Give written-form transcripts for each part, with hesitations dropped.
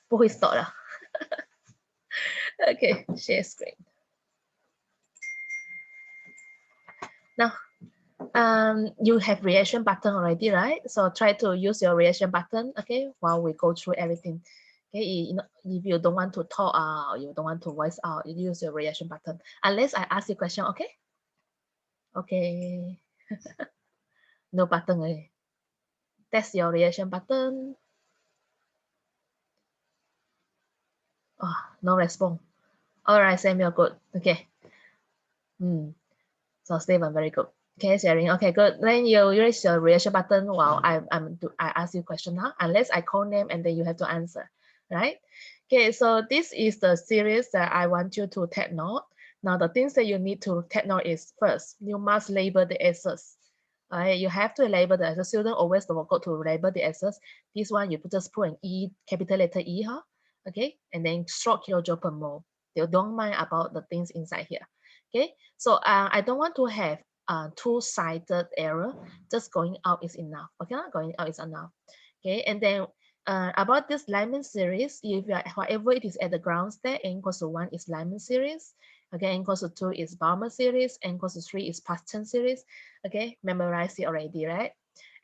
不会 stop 了。Okay, share screen. Now, you have reaction button already, right? So try to use your reaction button, okay, while we go through everything. Okay, you know, if you don't want to talk or you don't want to voice out, you use your reaction button. Unless I ask you question, okay? Okay. No button. Eh? That's your reaction button. Oh, no response. All right, Samuel, good. Okay. So Stephen, very good. Okay, sharing. Okay, good. Then you raise your reaction button while I ask you question now. Unless I call name and then you have to answer, right? Okay, so this is the series that I want you to take note. Now the things that you need to take note is first, you must label the S's. Right, you have to label the S's. Student always forgot to label the S's. This one you just put an E, capital letter E, huh? Okay, and then short kilojoule per mole. They don't mind about the things inside here. Okay, so I don't want to have two-sided error. Just going out is enough. Okay, going out is enough. Okay, and then about this Lyman series, if you are, however it is at the ground state, n equals to 1 is Lyman series. Okay, n equals to 2 is Balmer series, n equals to 3 is Paschen series. Okay, memorize it already, right?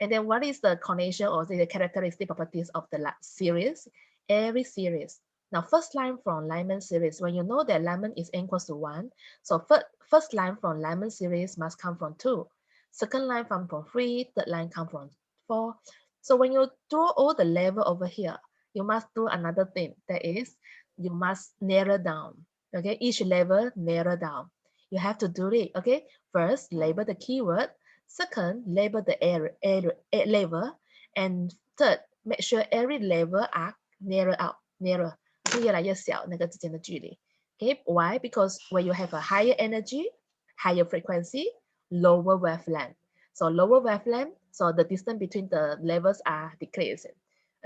And then what is the condition or the characteristic properties of the series? Every series. Now, first line from Lyman series, when you know that Lyman is n equals to 1, so first line from Lyman series must come from 2. Second line from 3, third line come from 4. So when you draw all the level over here, you must do another thing. That is, you must narrow down. Okay, each level narrow down. You have to do it. Okay, first label the keyword. Second, label the level. And third, make sure every level are narrow out, narrow. 是越来越小那个之间的距离。Okay, why? Because when you have a higher energy, higher frequency, lower wavelength. So lower wavelength, so the distance between the levels are decreasing,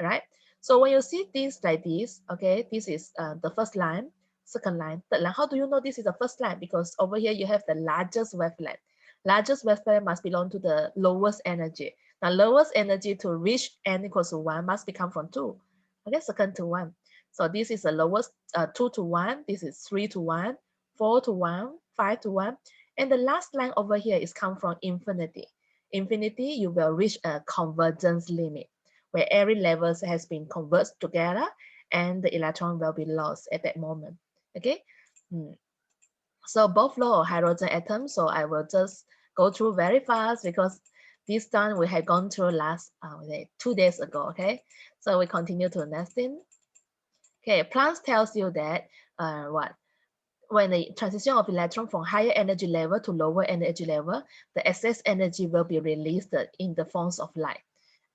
right? So when you see this like this, okay, this is the first line, second line, third line. How do you know this is the first line? Because over here you have the largest wavelength. Largest wavelength must belong to the lowest energy. Now lowest energy to reach n equals to 1 must become from 2. Okay, second to 1. So this is the lowest 2 to 1. This is 3 to 1, 4 to 1, 5 to 1. And the last line over here is come from infinity. Infinity, you will reach a convergence limit where every level has been converged together and the electron will be lost at that moment. Okay. So both low hydrogen atoms. So I will just go through very fast because this time we had gone through last 2 days ago. Okay. So we continue to the next thing. Okay, Planck tells you that when the transition of electron from higher energy level to lower energy level, the excess energy will be released in the forms of light.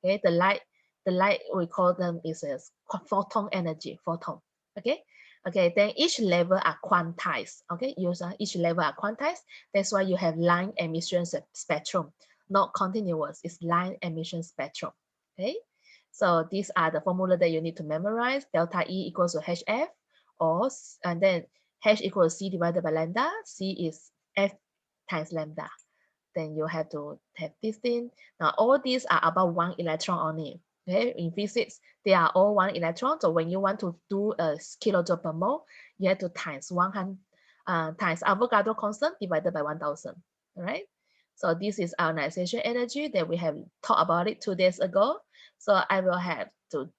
Okay, the light we call them is a photon energy, photon. Okay, then each level are quantized. Okay, each level are quantized. That's why you have line emission spectrum, not continuous. It's line emission spectrum. Okay. So these are the formula that you need to memorize. Delta E equals to HF, and then H equals C divided by lambda. C is F times lambda. Then you have to have this thing. Now all these are about 1 electron only. Okay, in physics, they are all 1 electron. So when you want to do a kilojoule per mole, you have to times 100 times Avogadro constant divided by 1000. All right. So this is ionization energy that we have talked about it 2 days ago. So I will have to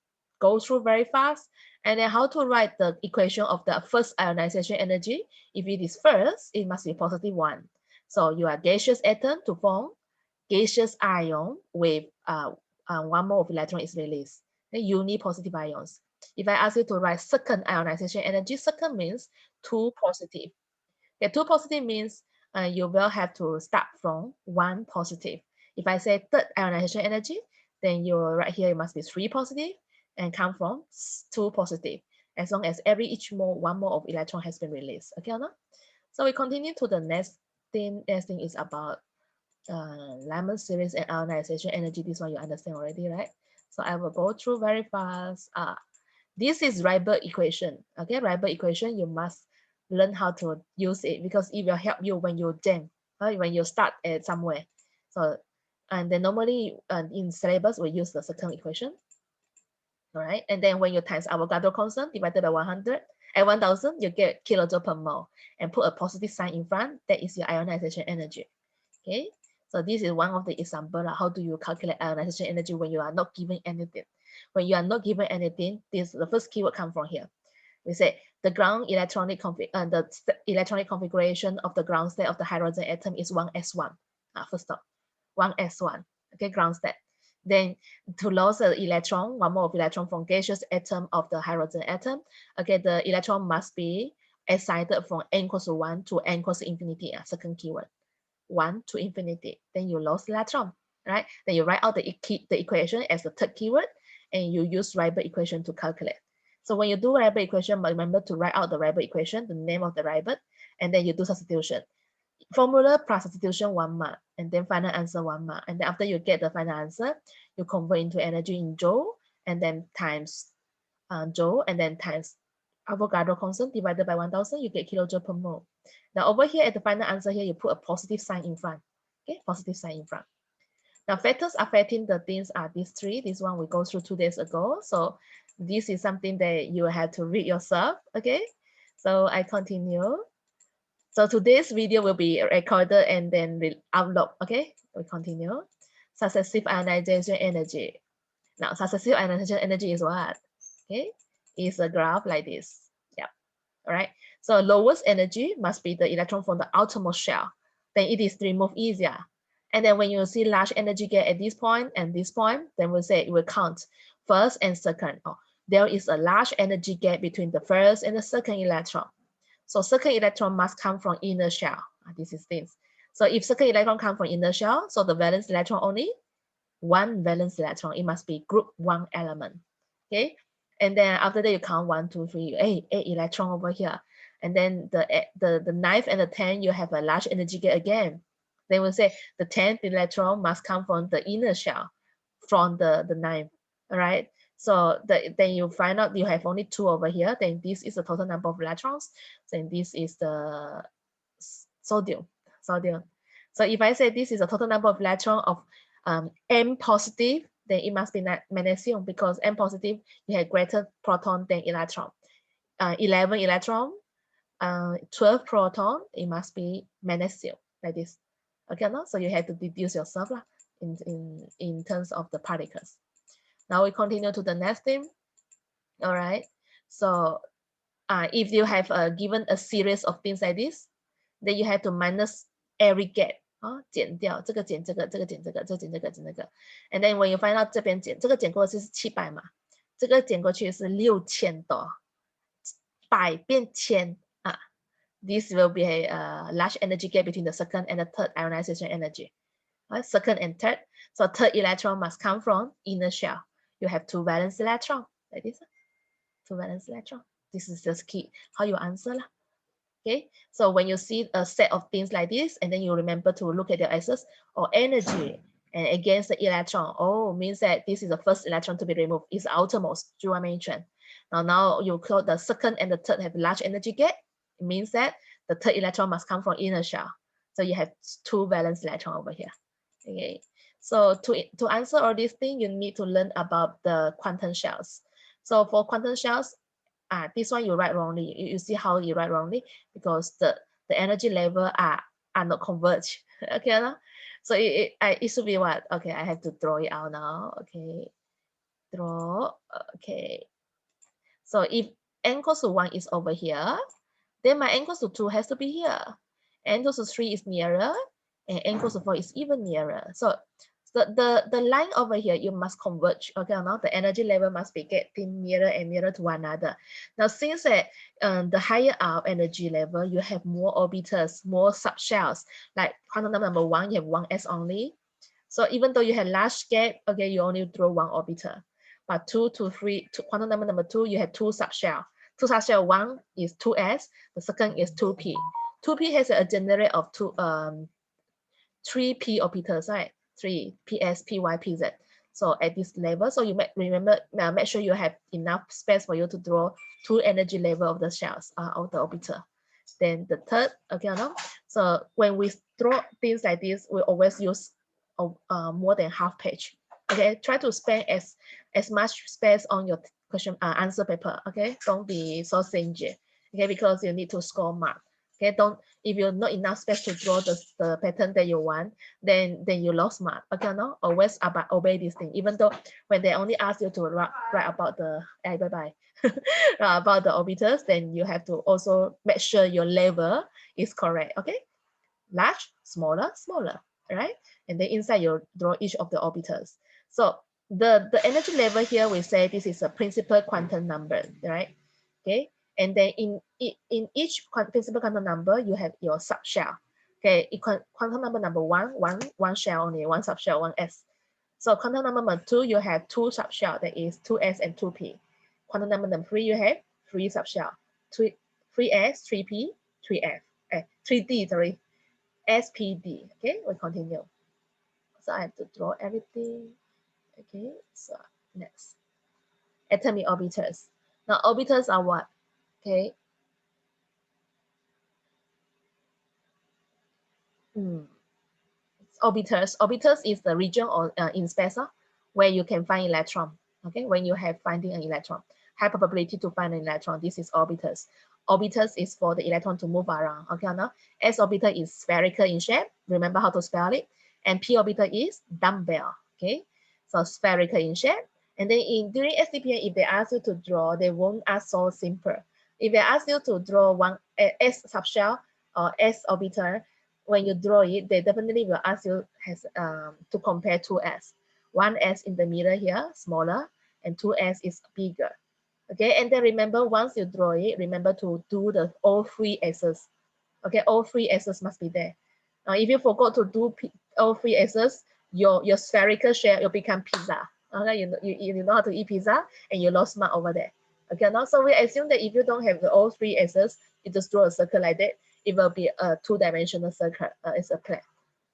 go through very fast. And then how to write the equation of the first ionization energy. If it is first, it must be positive 1. So you are gaseous atom to form gaseous ion with 1 mole of electron is released. Then you need positive ions. If I ask you to write second ionization energy, second means 2 positive. Okay, 2 positive means you will have to start from 1 positive. If I say third ionization energy, then you right here it must be 3 positive and come from 2 positive. As long as each mole, 1 mole of electron has been released. Okay or not? So we continue to the next thing. Next thing is about Lyman series and ionization energy. This one you understand already, right? So I will go through very fast. This is Rydberg equation. Okay, Rydberg equation, you must learn how to use it because it will help you when you jam, when you start at somewhere. So, and then normally in syllabus we use the second equation. All right, and then when you times Avogadro constant divided by 100 and 1000, you get kilojoule per mole, and put a positive sign in front. That is your ionization energy. Okay, so this is one of the example. How do you calculate ionization energy when you are not given anything? When you are not given anything, this the first keyword come from here. We say the ground electronic electronic configuration of the ground state of the hydrogen atom is 1s1. First stop, 1s1. Okay, ground state. Then to lose the electron, one more of electron from gaseous atom of the hydrogen atom. Okay, the electron must be excited from n equals to 1 to n equals to infinity. Second keyword, 1 to infinity. Then you lose electron, right? Then you write out the equation as the third keyword, and you use Rybert equation to calculate. So when you do Rybert equation, remember to write out the Rybert equation, the name of the Rybert, and then you do substitution. Formula plus substitution 1 mark, and then final answer 1 mark. And then after you get the final answer, you convert into energy in joule, and then times joule, and then times Avogadro constant divided by 1000, you get kilojoule per mole. Now over here at the final answer here, you put a positive sign in front. Okay, positive sign in front. Now factors affecting the things are these three. This one we go through 2 days ago. So this is something that you have to read yourself. Okay, so I continue. So today's video will be recorded and then upload. Okay, we continue. Successive ionization energy. Now successive ionization energy is what? Okay, is a graph like this. Yeah. All right. So lowest energy must be the electron from the outermost shell. Then it is removed easier. And then when you see large energy gap at this point and this point, then we'll say it will count first and second. Oh, there is a large energy gap between the first and the second electron. So second electron must come from inner shell. This is this. So if second electron come from inner shell, so the valence electron only one valence electron. It must be group 1 element. Okay. And then after that, you count 1, 2, 3, 8 electron over here. And then the 9th and the 10th, you have a large energy gap again. Then we'll say the 10th electron must come from the inner shell from the 9th. All right. So then you find out you have only 2 over here. Then this is the total number of electrons. Then this is the sodium. So if I say this is the total number of electrons of M positive, then it must be magnesium, because M positive, you have greater proton than electron. 11 electron, 12 proton, it must be magnesium, like this. Okay, no? So you have to deduce yourself in terms of the particles. Now we continue to the next thing. All right. So if you have given a series of things like this, then you have to minus every gap. 减掉这个减这个，这个减这个，这个减这个减这个。And then when you find out 这边减，这个减过去是700嘛，这个减过去是6000多，100变1000啊。This will be a large energy gap between the second and the third ionization energy. Right? Second and third. So third electron must come from inner shell. You have 2 valence electron like this. 2 valence electron. This is just key how you answer lah. Okay, so when you see a set of things like this, and then you remember to look at your axis or energy and against the electron. Oh, means that this is the first electron to be removed. It's outermost, I mentioned. Now you call the second and the third have large energy gap. It means that the third electron must come from inner shell. So you have 2 valence electron over here. Okay, so to answer all these things, you need to learn about the quantum shells. So for quantum shells, this one you write wrongly. You see how you write wrongly, because the energy level are not converged. Okay, no? So it should be what? Okay, I have to draw it out now. Okay, draw. Okay, so if n equals to 1 is over here, then my n equals to 2 has to be here. N equals to 3 is nearer, and n equals to 4 is even nearer. So the line over here, you must converge. Okay, now the energy level must be getting nearer and nearer to one another. Now, since the higher our energy level, you have more orbitals, more subshells. Like quantum number 1, you have 1s only. So even though you have large gap, okay, you only draw 1 orbital. But 2 to 3, quantum number 2, you have 2 subshell. 2 subshell, 1 is 2s, the second is 2p. 2p has a generate of 3p orbitals, right? 3 ps, py, pz. So at this level, so you remember, make sure you have enough space for you to draw 2 energy level of the shells of the orbital. Then the third, okay, no? So when we draw things like this, we always use more than half page. Okay, try to spend as as much space on your question answer paper. Okay, don't be so stingy. Okay, because you need to score mark. Okay, don't, if you're not enough space to draw the pattern that you want, then you lost mark. Okay, no, always obey this thing. Even though when they only ask you to write about the bye about the orbitals, then you have to also make sure your level is correct. Okay, large, smaller, smaller, right? And then inside you draw each of the orbitals. So the energy level here, we say this is a principal quantum number, right? Okay, and then in each principal quantum number, you have your subshell. Okay, quantum number one shell only, one subshell, one s. So quantum number 2, you have 2 subshell, that is 2s and 2p. Quantum number 3, you have 3 subshell, 3s, 3p, 3f, 3d, sorry, SPD. Okay, we continue. So I have to draw everything. Okay, so next, atomic orbitals. Now orbitals are what? Okay. Orbitals is the region or in space where you can find electron. Okay, when you have finding an electron, high probability to find an electron, this is orbitals. Orbitals is for the electron to move around. Okay, now S orbital is spherical in shape. Remember how to spell it. And P orbital is dumbbell. Okay, so spherical in shape. And then during SDPN, if they ask you to draw, they won't ask so simple. If they ask you to draw one S subshell or S orbital, when you draw it, they definitely will ask you to compare 2s. 1s in the middle here, smaller, and 2s is bigger. Okay, and then remember, once you draw it, remember to do all 3 s's. Okay, all 3 s's must be there. Now, if you forgot to do all 3 s's, your spherical shape will become pizza. Okay, you know how to eat pizza, and you lost mark over there. Okay, now so we assume that if you don't have all 3 s's, you just draw a circle like that. It will be a 2-dimensional circle. It's a plane.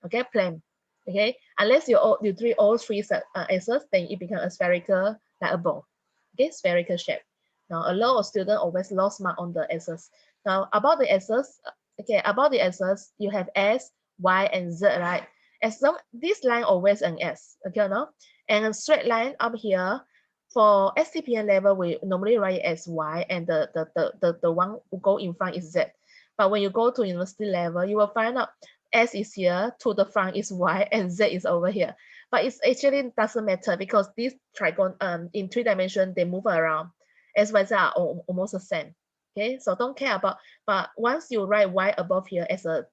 Okay, plane. Okay, unless you drew all 3 s's, then it becomes a spherical, like a ball. Okay, spherical shape. Now, a lot of students always lost mark on the s's. Now, about the s's, okay, about the s's, you have s, y, and z, right? As long this line always an s. Okay, no? And a straight line up here. For SCPN level, we normally write as y, and the one who go in front is z. But when you go to university level, you will find out S is here, to the front is Y, and Z is over here. But it actually doesn't matter because these trigon in 3 dimensions, they move around. S, Y, Z are almost the same. Okay, so don't care about, but once you write Y above here as a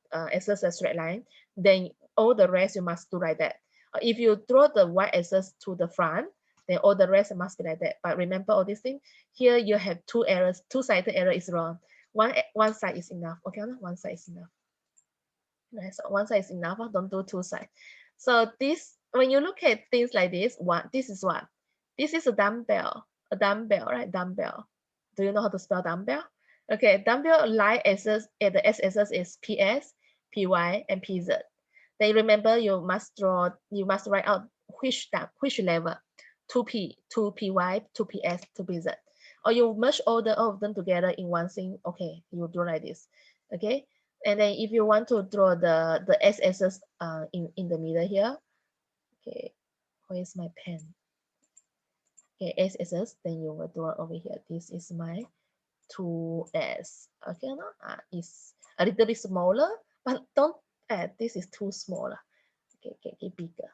straight line, then all the rest you must do like that. If you draw the Y axis to the front, then all the rest must be like that. But remember all these things. Here you have 2 errors, 2-sided error is wrong. One side is enough. Okay, one side is enough. Right, so one side is enough. Don't do 2 sides. So this, when you look at things like this, this is what? This is a dumbbell, right? Dumbbell. Do you know how to spell dumbbell? Okay, dumbbell line axis at the x-axis is PS, PY, and PZ. Then remember you must write out which level, 2P, 2PY, 2PS, 2PZ. Or you merge all of them together in one thing. Okay, you do like this. Okay, and then if you want to draw the s-axis in the middle here, okay, where's my pen? Okay, s-axis, then you will draw over here. This is my 2s. Okay, no, it's a little bit smaller, but don't this is too smaller. Okay, get bigger.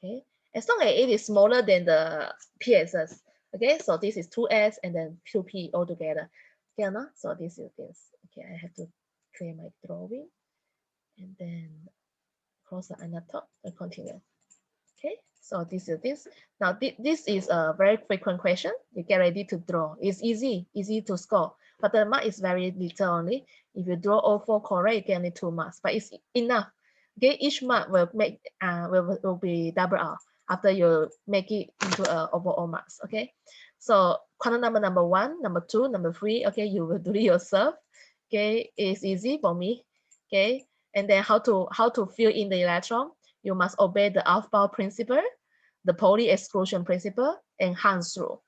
Okay, as long as it is smaller than the p-axis. Okay, so this is 2s and then 2p all together. Okay, no? So this is this. Okay, I have to clear my drawing and then cross the line top and continue. Okay, so this is this. Now this is a very frequent question. You get ready to draw. It's easy to score, but the mark is very little only. If you draw all 4 correct, you get only 2 marks, but it's enough. Okay, each mark will make will be double R after you make it into overall marks. Okay, so quantum number 1, number 2, number 3. Okay, you will do it yourself. Okay, it's easy for me. Okay, and then how to fill in the electron. You must obey the Aufbau principle, the Pauli exclusion principle, and Hans rule.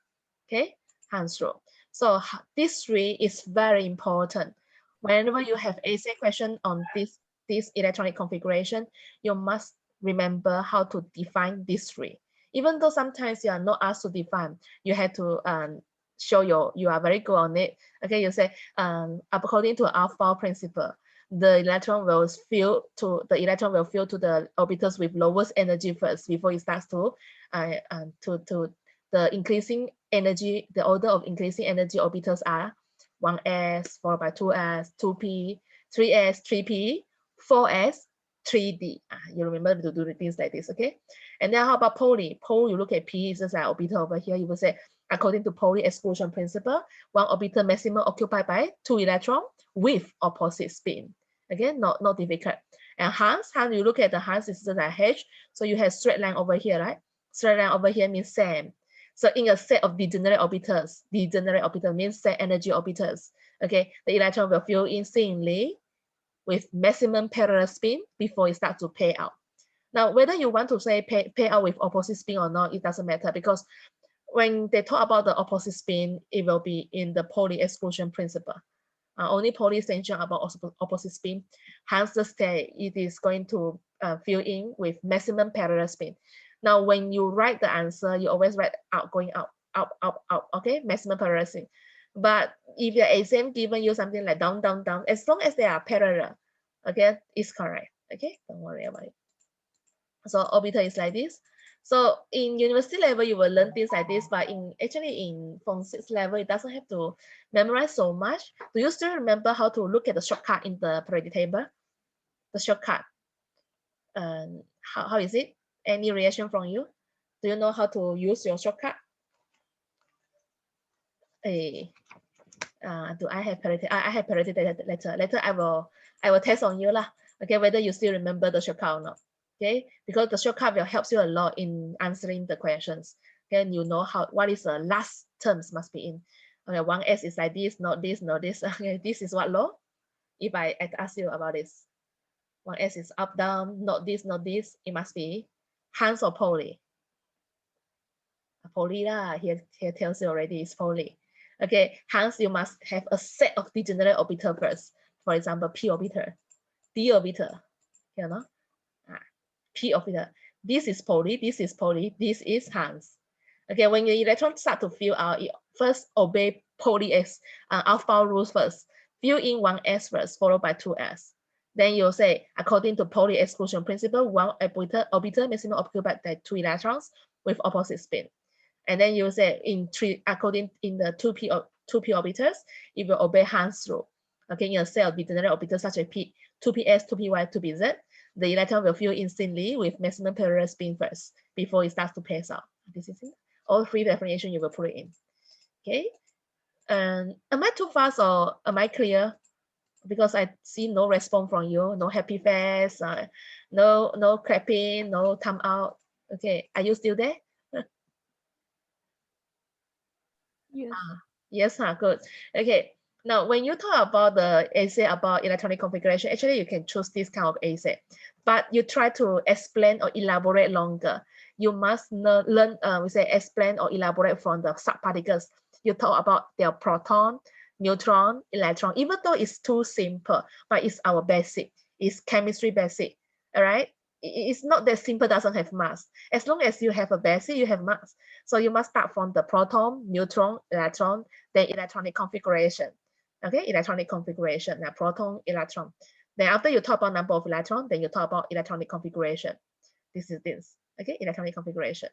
Okay, Hans rule. So this 3 is very important. Whenever you have essay question on this electronic configuration, you must remember how to define this 3. Even though sometimes you are not asked to define, you have to show you are very good on it. Okay, you say according to Aufbau principle, the electron will fill to the orbitals with lowest energy first before it starts to the increasing energy. The order of increasing energy orbitals are 1s followed by 2s, 2p, 3s, 3p, 4s, 3d. You remember to do things like this, okay? And then how about Pauli? Pauli, you look at p is just an orbital over here. You will say, according to Pauli exclusion principle, one orbital maximum occupied by 2 electrons with opposite spin. Again, not difficult. And Hans, you look at the Hans is just a H. So you have straight line over here, right? Straight line over here means same. So in a set of degenerate orbitals means set energy orbitals. Okay, the electron will fill in singly with maximum parallel spin before it starts to pay out. Now, whether you want to say pay out with opposite spin or not, it doesn't matter, because when they talk about the opposite spin, it will be in the Pauli exclusion principle. Only Pauli mention about opposite spin. Hence, the state it is going to fill in with maximum parallel spin. Now, when you write the answer, you always write out, going out, up, up, up. Okay, maximum parallel spin. But if your exam given you something like down, down, down, as long as they are parallel, okay, it's correct. Okay, don't worry about it. So orbital is like this. So in university level, you will learn things like this, but in Form 6 level, it doesn't have to memorize so much. Do you still remember how to look at the shortcut in the periodic table? The shortcut. How is it? Any reaction from you? Do you know how to use your shortcut? Do I have periodic? I have periodic letter. Later I will test on you lah. Okay, whether you still remember the shortcut or not. Okay, because the shortcut will help you a lot in answering the questions. Then you know what is the last terms must be in. Okay, 1s is like this, not this, not this. Okay, this is what law? If I ask you about this, 1s is up, down, not this, not this. It must be Hans or Pauli. Pauli lah. Here tells you already it's Pauli. Okay, hence you must have a set of degenerate orbital first. For example, p orbital, d orbital, you know, p orbital. This is Pauli, this is Pauli, this is Hans. Okay, when your electron start to fill out, it first obey Pauli Aufbau rules first. Fill in 1s first, followed by 2s. Then you'll say, according to Pauli exclusion principle, one orbital maximum occupied by 2 electrons with opposite spin. And then you say in the 2p orbitals, it will obey Hans rule. Okay, in a set of degenerate orbitals such as 2ps, 2py, 2pz, the electron will fill instantly with maximum parallel spin first before it starts to pass out. This is it. All 3 definitions you will put it in. Okay. And am I too fast or am I clear? Because I see no response from you, no happy face, no clapping, no thumb out. Okay, are you still there? Yes. Yes, good. Okay. Now, when you talk about the essay about electronic configuration, actually you can choose this kind of essay, but you try to explain or elaborate longer. You must learn, explain or elaborate from the subparticles. You talk about their proton, neutron, electron, even though it's too simple, but it's our basic. It's chemistry basic, all right? It's not that simple doesn't have mass. As long as you have a basic, you have mass. So you must start from the proton, neutron, electron, then electronic configuration. Okay, electronic configuration, now proton, electron. Then after you talk about number of electrons, then you talk about electronic configuration. This is this, okay, electronic configuration.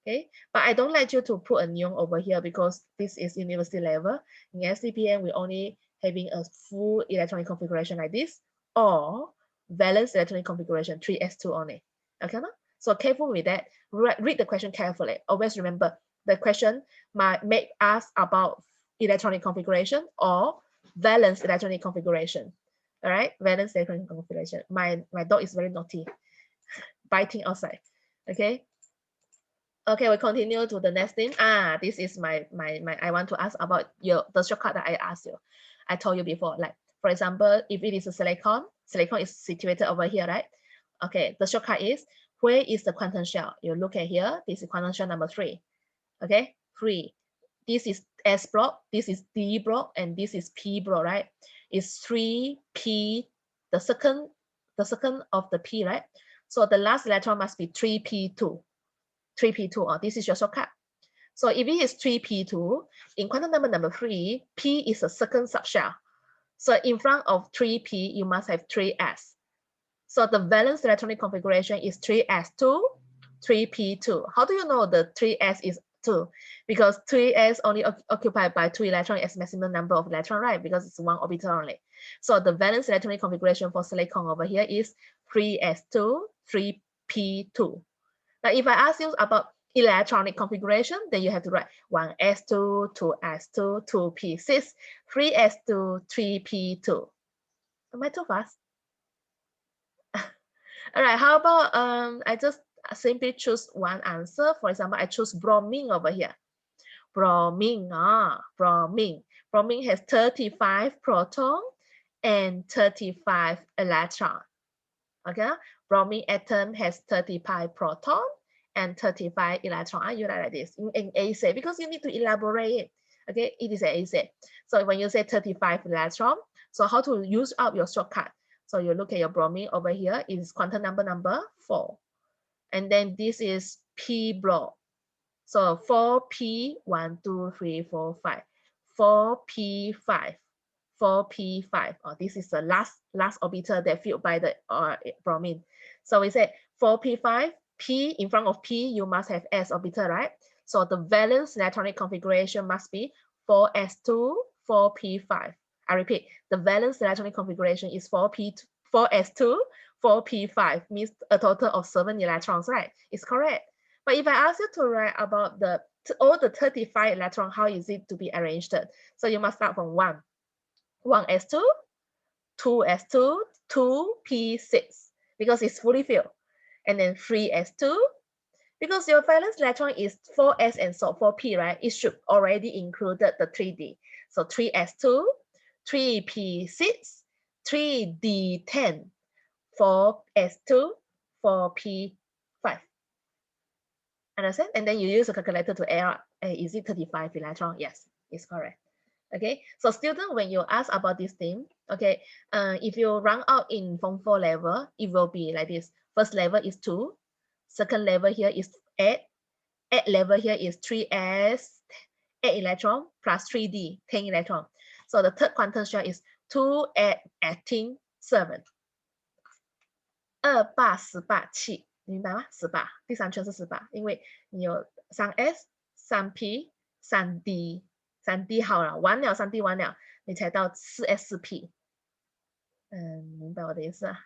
Okay, but I don't like you to put a neon over here because this is university level. In SCPM, we're only having a full electronic configuration like this, or valence electronic configuration 3s2 only. Okay, no? So careful with that. Read the question carefully. Always remember the question might make us about electronic configuration or valence electronic configuration. All right, valence electronic configuration. My dog is very naughty, biting outside. Okay. Okay, we continue to the next thing. This is my I want to ask about the shortcut that I asked you. I told you before, like for example, if it is a silicon is situated over here, right? Okay, the shortcut is where is the quantum shell? You look at here, this is quantum shell number 3. Okay, 3. This is S block, this is D block, and this is P block, right? It's 3p, the second of the p, right? So the last electron must be 3p2. 3p2. This is your shortcut. So if it is 3p2, in quantum number 3, p is a second subshell. So in front of 3p, you must have 3s. So the valence electronic configuration is 3s2, 3p2. How do you know the 3s is 2? Because 3s only occupied by 2 electrons as maximum number of electrons, right? Because it's one orbital only. So the valence electronic configuration for silicon over here is 3s2, 3p2. Now, if I ask you about electronic configuration, then you have to write 1s2, 2s2, 2p6, 3s2, 3p2. Am I too fast? All right, how about I just simply choose one answer. For example, I choose bromine over here. Bromine, bromine. Bromine has 35 proton and 35 electron. Okay, bromine atom has 35 proton and 35 electron. You write like this in AC because you need to elaborate it. Okay, it is AC. So when you say 35 electron, so how to use up your shortcut? So you look at your bromine over here, it is quantum number 4. And then this is P block. So 4p, 1, 2, 3, 4, 5. 4p5. 4p5. This is the last orbital that filled by the bromine. So we say 4p5, p in front of p, you must have s orbital, right? So the valence electronic configuration must be 4s2, 4p5. I repeat, the valence electronic configuration is 4s2, 4p5, means a total of 7 electrons, right? It's correct. But if I ask you to write about all the 35 electrons, how is it to be arranged? So you must start from 1. 1s2, 2s2, 2p6, because it's fully filled. And then 3s2, because your valence electron is 4s and so 4p, right? It should already included the 3d. So 3s2, 3p6, 3d10, 4s2, 4p5. Understand? And then you use a calculator to add up. Is it 35 electron? Yes, it's correct. Okay, so student, when you ask about this thing, okay, if you run out in Form 4 level, it will be like this. First level is 2, second level here is 8, 8 level here is 3s, 8 electron plus 3d, 10 electron. So the third quantum shell is 2, 8, 18, 7. 2 8 18 7，明白吗？18，第三圈是18，因为你有3s、3p、3d。3D 好了，完了3D 完了，你才到4s 4p。明白我的意思啊？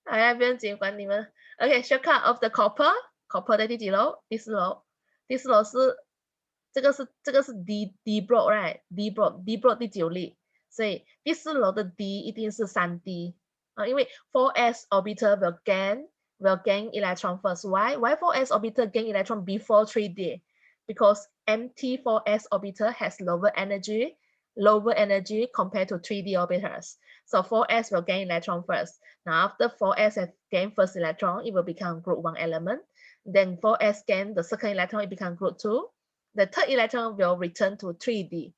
哎呀，不用紧，管你们。OK， shortcut of the copper 在第几楼？第4楼。第4楼是这个是 D block right？D block 第9例，所以第4楼的 D 一定是 3D 啊，因为 4s orbital will gain electron first. Why 4s orbital gain electron before 3D? Because empty 4s orbital has lower energy compared to 3D orbitals. So 4s will gain electron first. Now after 4s has gained first electron, it will become group 1 element. Then 4s gain the second electron, it becomes group 2. The third electron will return to 3D.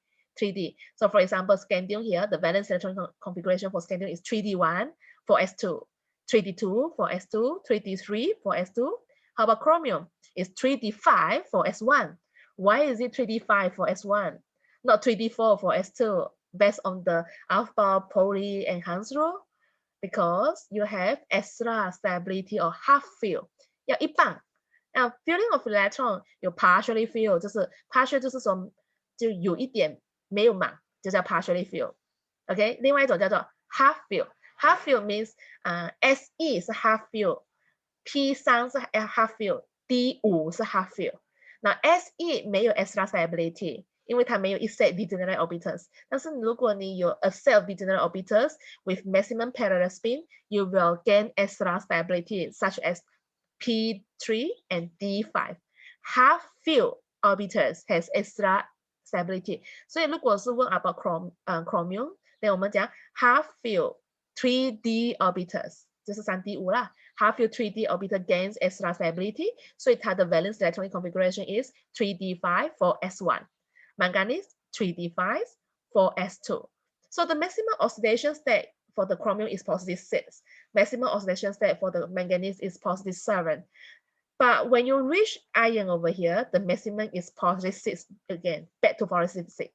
So for example, scandium here, the valence electron configuration for scandium is 3D1, 4s2, 3d2, 4s2, 3d3, 4s2. How about chromium? It's 3d5 for S1. Why is it 3d5 for S1? Not 3d4 for S2, based on the alpha Pauli enhanced rule? Because you have extra stability or half fill. 要一半。Now, filling of electron 有 partially fill， 就是 partial 就是说就有一点没有满，就叫 partially fill。OK， 另外一种叫做 half fill。half fill means SE 是 half fill。P3 是 half fill，D5 是 half fill。那 SE 没有 extra stability， 因为它没有一 set degenerate orbitals。但是如果你有 a set of degenerate orbitals with maximum parallel spin, you will gain extra stability such as P3 and D5. Half fill orbitals has extra stability。所以如果是问 about chromium， 那我们讲 half fill 3D orbitals， 就是 3D5 啦。half fill 3D orbital gains extra stability， 所以它的 valence electronic configuration is 3d5 for S1. Manganese 3d5 for S2. So the maximum oxidation state for the chromium is +6. Maximum oxidation state for the manganese is positive 7. But when you reach iron over here, the maximum is positive 6 again, back to positive 6,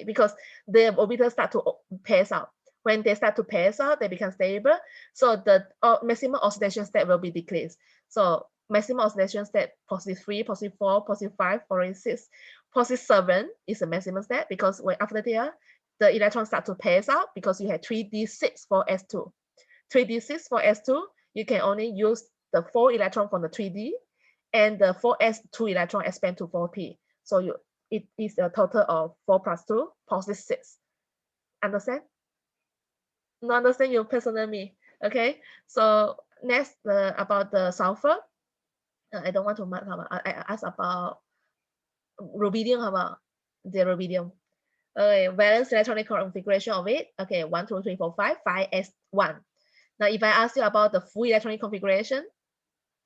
because the orbitals start to pass out. When they start to pass out, they become stable. So the maximum oxidation state will be decreased. So maximum oxidation state positive 3, positive 4, positive 5, positive 6, positive 7 is the maximum state, because when after there, the electrons start to pass out because you have 3d6 for S2. 3d6 for S2, you can only use the 4 electron from the 3d, and the 4s2 electron expand to 4p. So it is a total of 4 plus 2, positive 6. Understand? Not understand you personal me. Okay. So next about the sulfur. I don't want to mark. I ask about rubidium. How about the rubidium? Okay, valence electronic configuration of it. Okay, 1, 2, 3, 4, 5, 5s1. Now, if I ask you about the full electronic configuration,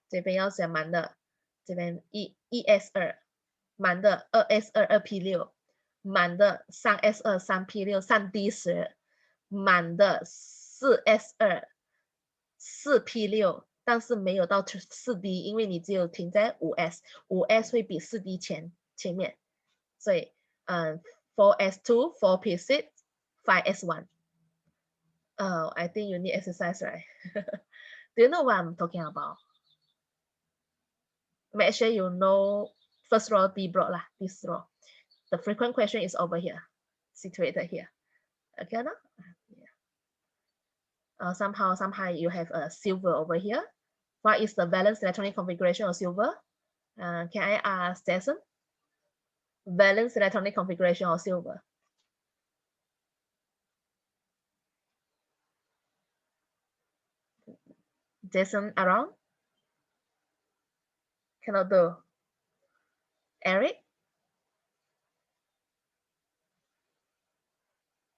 这边要写满的，这边1s2，满的2s2 2p6，满的3s2 3p6 3d10，满的4s2 4p6，但是没有到4d，因为你只有停在5s，5s 会比4d 前面，所以4s2 4p6 5s1。Oh, I think you need exercise, right? Do you know what I'm talking about? Make sure you know first row B block lah, this row. The frequent question is over here, situated here. Okay, no? Yeah. Somehow you have a silver over here. What is the valence electronic configuration of silver? Can I ask Jason? Valence electronic configuration of silver. Jason around? Cannot do. Eric?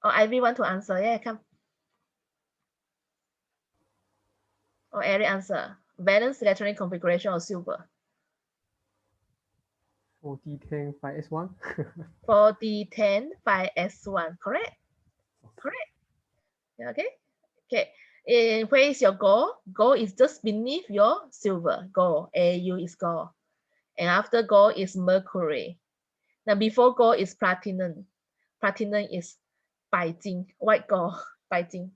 Or Ivy want to answer? Yeah, come. Or Eric answer. Valence electronic configuration of silver. 4D10 5S1. 4d10 5s1. Correct? Correct. Okay. Okay. And where is your gold? Gold is just beneath your silver. Gold. AU is gold. And after gold is mercury. Now before gold is platinum. Platinum is 白金 white gold 白金。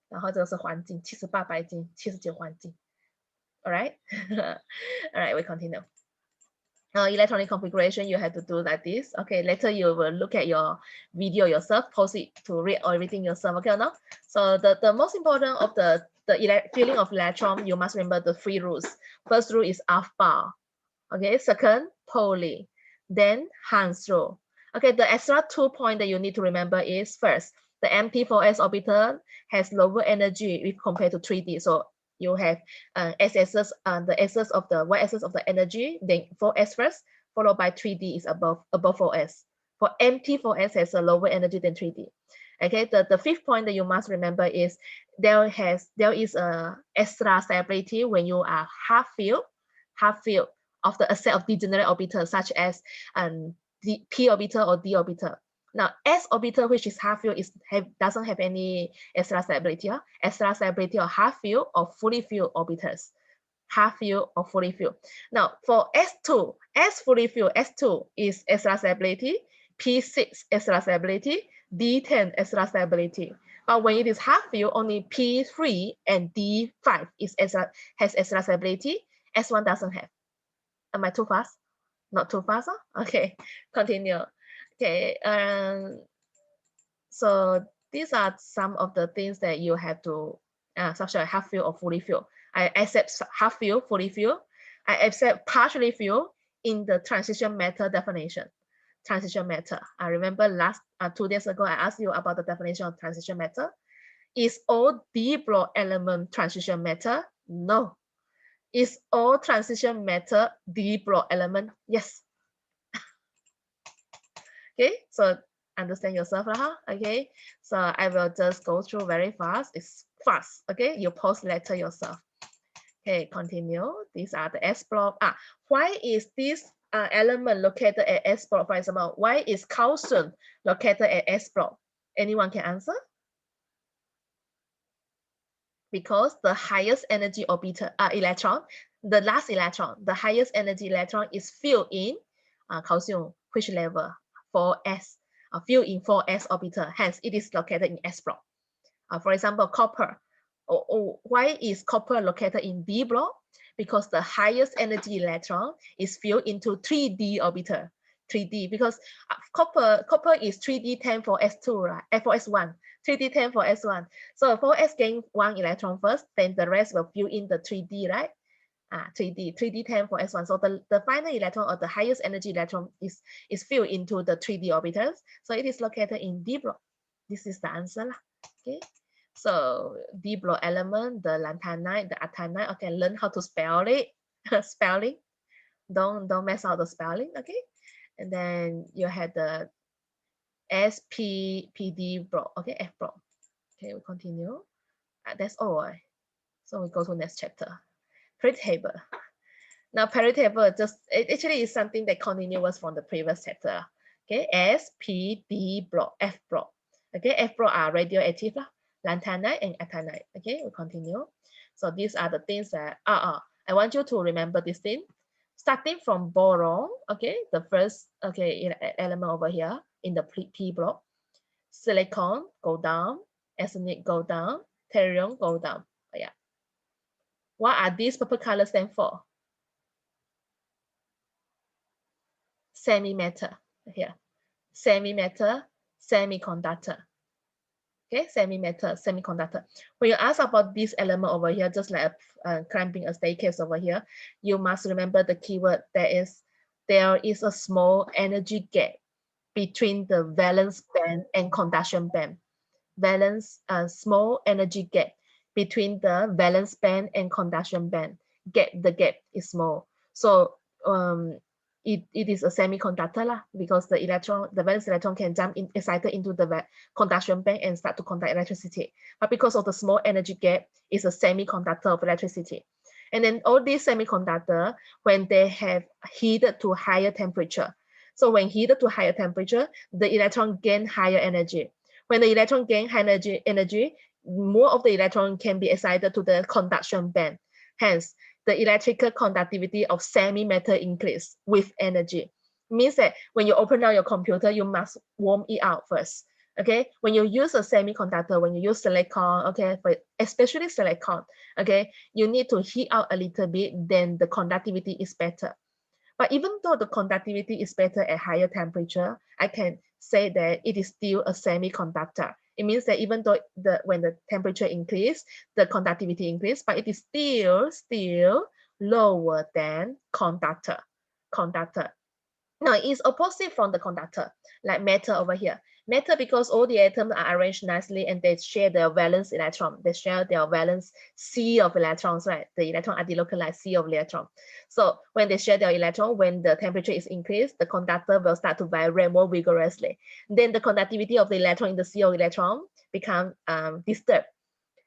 然后这个是黄金78白金79黄金。Alright? Alright, we continue. Electronic configuration, you have to do like this. Okay, later you will look at your video yourself, pause it to read everything yourself. Okay or not? So the most important of the filling of electron, you must remember the 3 rules. First rule is half-bar. Okay, second, Pauli. Then Hans rule. Okay, the extra 2 points that you need to remember is first, the MT4S orbital has lower energy if compared to 3D. So you have x-axis, the axis of the y-axis of the energy, then 4s first, followed by 3D is above 4s. For MT4S has a lower energy than 3D. Okay, the 5th point that you must remember is there is a extra stability when you are half filled of the set of degenerate orbitals, such as the p orbital or d orbital. Now, s orbital, which is half filled, doesn't have any extra stability. Extra stability or half filled or fully filled orbitals. Half filled or fully filled. Now, for S2, S fully filled, S2 is extra stability, P6 extra stability, D10 extra stability. But when it is half filled, only P3 and D5 has extra stability. S1 doesn't have. Am I too fast? Not too fast? Huh? Okay, continue. Okay, so these are some of the things that you have to, such as half filled or fully filled. I accept half filled, fully filled. I accept partially filled in the transition matter definition. Transition matter. I remember last 2 days ago, I asked you about the definition of transition matter. Is all d block element transition matter? No. Is all transition matter d block element? Yes. Okay, so understand yourself, huh? Okay, so I will just go through very fast. It's fast. Okay, you pause later yourself. Okay, continue. These are the S block. Why is this element located at S block? For example, why is calcium located at S block? Anyone can answer? because the highest energy orbital electron, the last electron, the highest energy electron is filled in calcium, which level? 4s, filled in 4s orbital. Hence, it is located in s block. For example, copper. Why is copper located in d block? Because the highest energy electron is filled into 3d orbital. 3d because copper is 3d 10 for s2, right? For s1, 3d 10 for s1. So 4s gain 1 electron first, then the rest will fill in the 3d, right? 3d 10 for s1. So the final electron or the highest energy electron is filled into the 3d orbitals. So it is located in d block. This is the answer. Okay. So D block element, the lanthanide, the actinide. Okay, learn how to spell it. Spelling. Don't mess up the spelling. Okay. And then you have the SPPD block. Okay, F block. Okay, we continue. That's all. So we go to next chapter. Periodic table. Now periodic table it actually is something that continues from the previous chapter. Okay, SPD block, F block. Okay, F block are radioactive, lanthanide and actinide. Okay, we continue. So these are the things that I want you to remember this thing. Starting from boron, okay, the first element over here in the P block. Silicon go down, arsenic go down, tellurium go down. Yeah. What are these purple colors stand for? Semi-metal here. Semi-metal, semiconductor. Okay, semi-metal, semiconductor. When you ask about this element over here, just like climbing a staircase over here, you must remember the keyword. There is a small energy gap between the valence band and conduction band. Small energy gap between the valence band and conduction band. The gap is small. So it is a semiconductor because the valence electron can jump excited into the conduction band and start to conduct electricity. But because of the small energy gap, it's a semiconductor of electricity. And then all these semiconductor, when they have heated to higher temperature. So when heated to higher temperature, the electron gain higher energy. When the electron gain high energy, more of the electron can be excited to the conduction band. Hence, the electrical conductivity of semi-metal increase with energy. Means that when you open down your computer, you must warm it out first. Okay, when you use a semiconductor, when you use silicon, okay, especially silicon, okay, you need to heat out a little bit, then the conductivity is better. But even though the conductivity is better at higher temperature, I can say that it is still a semiconductor. It means that even though when the temperature increase, the conductivity increase, but it is still lower than conductor. Now, it is opposite from the conductor, like metal over here. Metal, because all the atoms are arranged nicely and they share their valence electron. They share their valence C of electrons, right? The electron are delocalized C of electron. So when they share their electron, when the temperature is increased, the conductor will start to vibrate more vigorously. Then the conductivity of the electron in the C of electron become disturbed.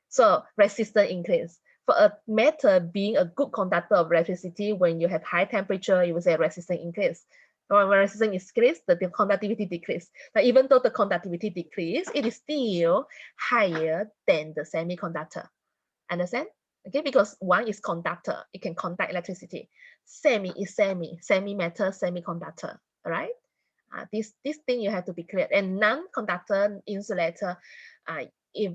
So resistance increase. For a metal being a good conductor of electricity, when you have high temperature, you will say resistance increase. When resistance increase, the conductivity decrease. Now, even though the conductivity decrease, it is still higher than the semiconductor. Understand? Okay, because one is conductor, it can conduct electricity. Semi is semi-metal, semiconductor. All right. This thing you have to be clear. And non-conductor insulator,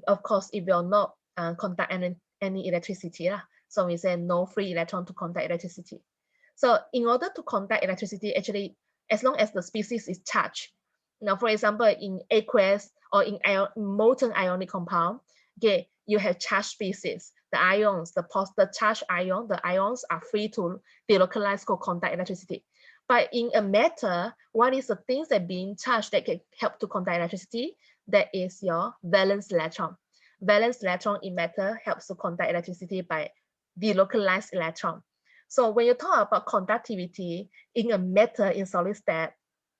of course, it will not conduct any electricity. So we say no free electron to conduct electricity. So in order to conduct electricity, actually, as long as the species is charged. Now, for example, in aqueous or in molten ionic compound, okay, you have charged species. The ions, the charged ion, the ions are free to delocalize or conduct electricity. But in a matter, what is the things that being charged that can help to conduct electricity? That is your valence electron. Valence electron in matter helps to conduct electricity by delocalized electron. So when you talk about conductivity in a metal in solid state,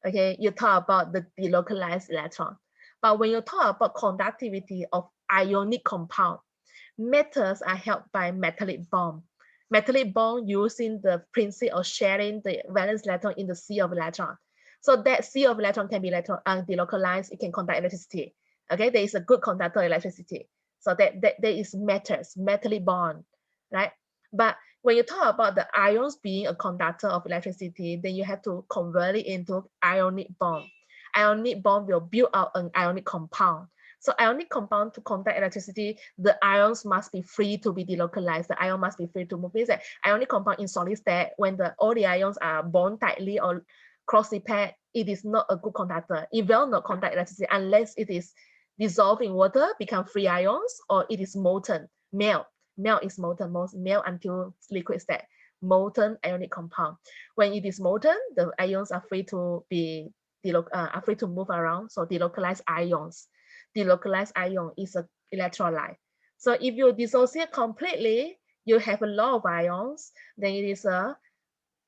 okay, you talk about the delocalized electron. But when you talk about conductivity of ionic compound, metals are helped by metallic bond. Metallic bond using the principle of sharing the valence electron in the sea of electron. So that sea of electron can be delocalized, it can conduct electricity. Okay, there is a good conductor of electricity. So that there is metals, metallic bond, right? But when you talk about the ions being a conductor of electricity, then you have to convert it into ionic bond. Ionic bond will build out an ionic compound. So ionic compound to conduct electricity, the ions must be free to be delocalized. The ion must be free to move. Means that ionic compound in solid state, when all the ions are bound tightly or closely paired, it is not a good conductor. It will not conduct electricity unless it is dissolved in water, become free ions, or it is molten, melt. Melt is molten, melt until liquid state. Molten ionic compound. When it is molten, the ions are free to be are free to move around. So delocalized ions. Delocalized ion is an electrolyte. So if you dissociate completely, you have a lot of ions, then it is a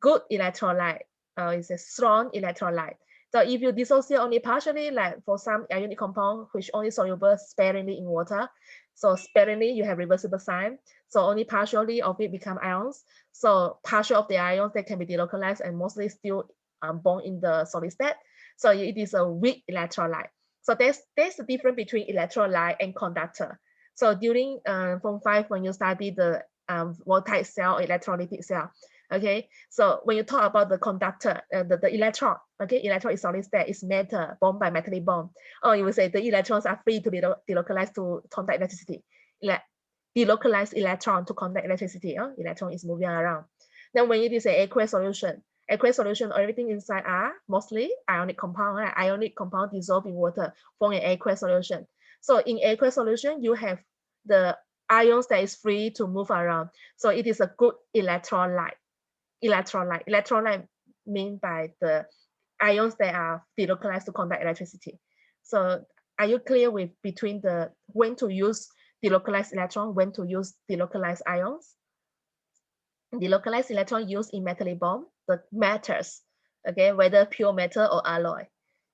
good electrolyte. It's a strong electrolyte. So if you dissociate only partially, like for some ionic compound, which only soluble sparingly in water, so sparingly you have reversible sign. So only partially of it become ions. So partial of the ions that can be delocalized and mostly still bound in the solid state. So it is a weak electrolyte. So there's the difference between electrolyte and conductor. So during Form 5, when you study the voltaic cell or electrolytic cell, okay, so when you talk about the conductor, the electron, okay, electron is solid state, is metal, bound by metallic bond. Or you will say the electrons are free to be delocalized to conduct electricity. Delocalized electron to conduct electricity. Electron is moving around. Then when it is an aqueous solution, everything inside are mostly ionic compound. Right? Ionic compound dissolved in water, form an aqueous solution. So in aqueous solution, you have the ions that is free to move around. So it is a good electrolyte. Electrolyte mean by the ions that are delocalized to conduct electricity. So are you clear with between the when to use delocalized electron, when to use delocalized ions? Delocalized electron used in metallic bond, the metals, okay, whether pure metal or alloy.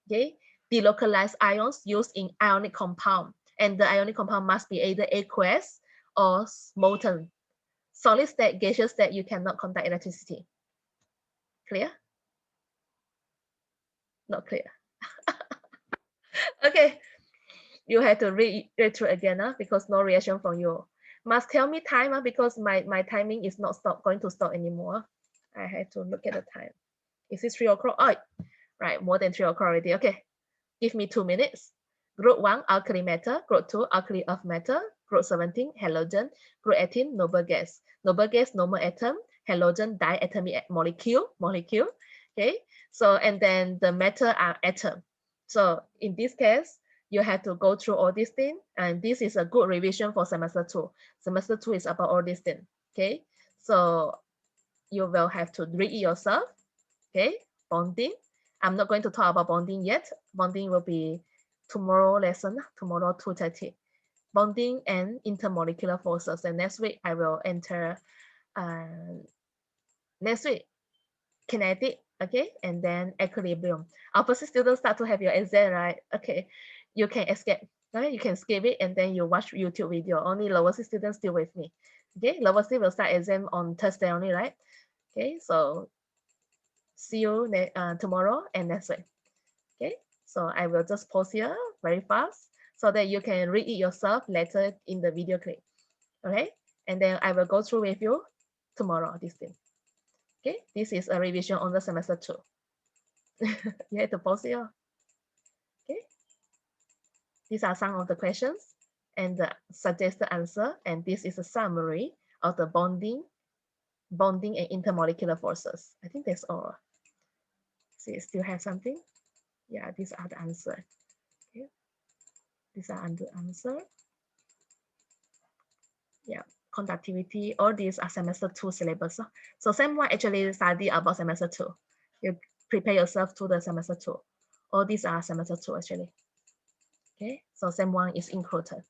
Okay, delocalized ions used in ionic compound, and the ionic compound must be either aqueous or molten. Solid state, gaseous state, you cannot conduct electricity. Clear? Not clear. Okay, you have to read through again because no reaction from you. Must tell me time because my timing is not going to stop anymore. I have to look at the time. Is it 3 o'clock? Oh, right, more than 3 o'clock already. Okay, give me 2 minutes. Group 1, alkali metal. Group 2, alkali earth metal. Group 17, halogen. Group 18, noble gas. Noble gas, normal atom. Halogen, diatomic molecule. Okay, so and then the metal are atom. So in this case, you have to go through all these things, and this is a good revision for semester 2. Semester 2 is about all these things. Okay, so you will have to read it yourself. Okay, bonding. I'm not going to talk about bonding yet. Bonding will be tomorrow lesson, tomorrow 2:30. Bonding and intermolecular forces. And next week I will enter next week kinetic, okay, and then equilibrium. Opposite students start to have your exam, right? Okay, you can escape, right? You can skip it and then you watch YouTube video. Only lower C students still with me. Okay, lower C will start exam on Thursday only, right? Okay, so see you tomorrow and next week. Okay, so I will just pause here very fast so that you can read it yourself later in the video clip. Okay, and then I will go through with you tomorrow this thing. Okay, this is a revision on the semester 2. You have to pause here. Okay, these are some of the questions and the suggested answer, and this is a summary of the bonding and intermolecular forces. I think that's all. See, still have something? Yeah, these are the answer. Okay, these are the answer. Yeah, conductivity, all these are semester 2 syllabus. So sem 1 actually study about semester 2. You prepare yourself to the semester 2. All these are semester 2 actually. Okay, so sem 1 is included.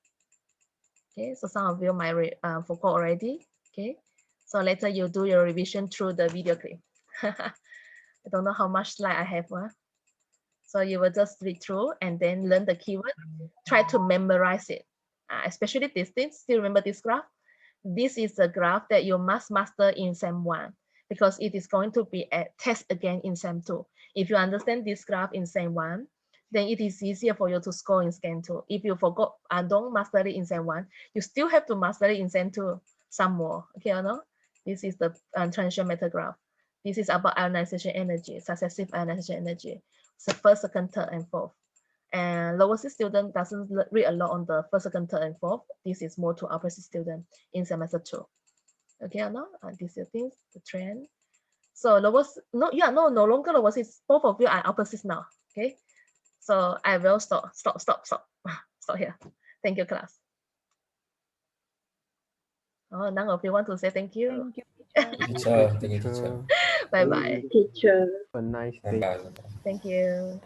Okay, so some of you might forgot already. Okay, so later you do your revision through the video clip. I don't know how much slide I have. So you will just read through and then learn the keyword. Try to memorize it, especially these things. Still remember this graph? This is the graph that you must master in sem 1 because it is going to be a test again in sem 2. If you understand this graph in sem 1, then it is easier for you to score in Scan 2. If you forgot and don't master it in Scan 1, you still have to master it in Scan 2 some more. Okay or no? This is the transition method graph. This is about ionization energy, successive ionization energy. So first, second, third, and fourth. And lower six student doesn't read a lot on the first, second, third, and fourth. This is more to upper six student in semester 2. Okay or no? These are things, the trend. So lower, no longer lower six. Both of you are upper six now. Okay. So I will stop here. Thank you, class. Oh, none of you want to say thank you? Thank you, teacher. Thank you, Thank you, teacher. teacher. Bye-bye. Teacher. Have a nice Bye day. bye. Thank you.